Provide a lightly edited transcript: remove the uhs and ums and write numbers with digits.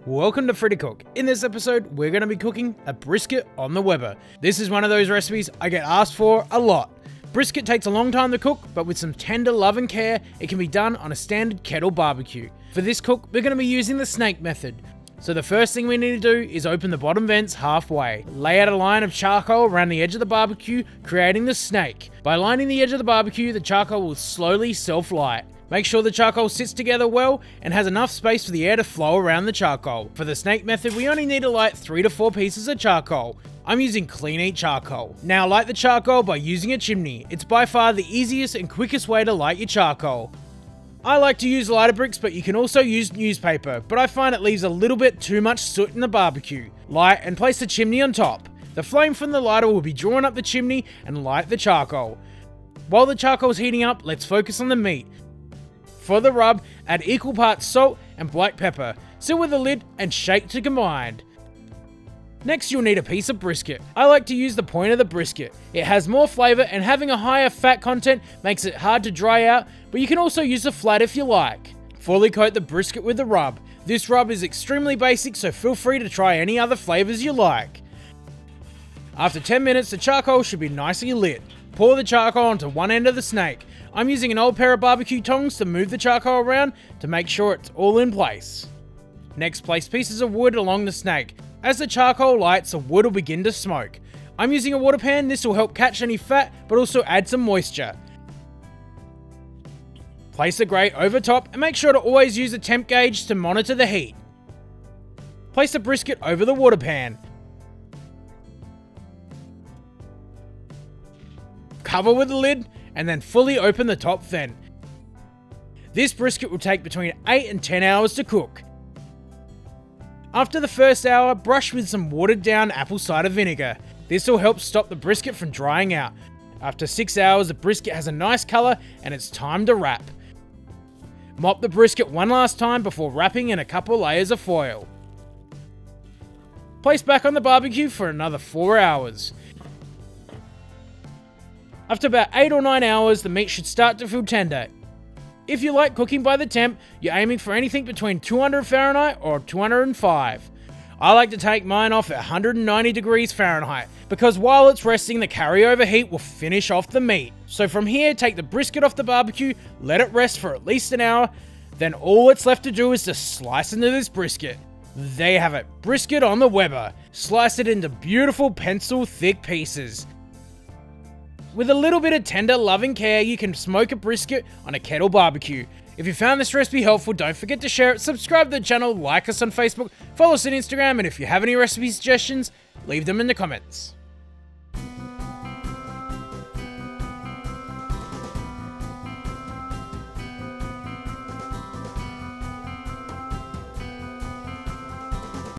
Welcome to Free to Cook. In this episode, we're going to be cooking a brisket on the Weber. This is one of those recipes I get asked for a lot. Brisket takes a long time to cook, but with some tender love and care, it can be done on a standard kettle barbecue. For this cook, we're going to be using the snake method. So the first thing we need to do is open the bottom vents halfway. Lay out a line of charcoal around the edge of the barbecue, creating the snake. By lining the edge of the barbecue, the charcoal will slowly self-light. Make sure the charcoal sits together well and has enough space for the air to flow around the charcoal. For the snake method, we only need to light 3 to 4 pieces of charcoal. I'm using clean heat charcoal. Now light the charcoal by using a chimney. It's by far the easiest and quickest way to light your charcoal. I like to use lighter bricks, but you can also use newspaper, but I find it leaves a little bit too much soot in the barbecue. Light and place the chimney on top. The flame from the lighter will be drawn up the chimney and light the charcoal. While the charcoal is heating up, let's focus on the meat. For the rub, add equal parts salt and black pepper. Seal with the lid and shake to combine. Next, you'll need a piece of brisket. I like to use the point of the brisket. It has more flavour and having a higher fat content makes it hard to dry out, but you can also use the flat if you like. Fully coat the brisket with the rub. This rub is extremely basic, so feel free to try any other flavours you like. After 10 minutes, the charcoal should be nicely lit. Pour the charcoal onto one end of the snake. I'm using an old pair of barbecue tongs to move the charcoal around to make sure it's all in place. Next, place pieces of wood along the snake. As the charcoal lights, the wood will begin to smoke. I'm using a water pan. This will help catch any fat, but also add some moisture. Place the grate over top and make sure to always use a temp gauge to monitor the heat. Place the brisket over the water pan. Cover with the lid and then fully open the top vent. This brisket will take between 8 and 10 hours to cook. After the first hour, brush with some watered down apple cider vinegar. This will help stop the brisket from drying out. After 6 hours, the brisket has a nice colour and it's time to wrap. Mop the brisket one last time before wrapping in a couple layers of foil. Place back on the barbecue for another 4 hours. After about 8 or 9 hours, the meat should start to feel tender. If you like cooking by the temp, you're aiming for anything between 200 Fahrenheit or 205. I like to take mine off at 190 degrees Fahrenheit, because while it's resting, the carryover heat will finish off the meat. So from here, take the brisket off the barbecue, let it rest for at least an hour, then all it's left to do is to slice into this brisket. There you have it, brisket on the Weber. Slice it into beautiful pencil thick pieces. With a little bit of tender loving care, you can smoke a brisket on a kettle barbecue. If you found this recipe helpful, don't forget to share it, subscribe to the channel, like us on Facebook, follow us on Instagram, and if you have any recipe suggestions, leave them in the comments.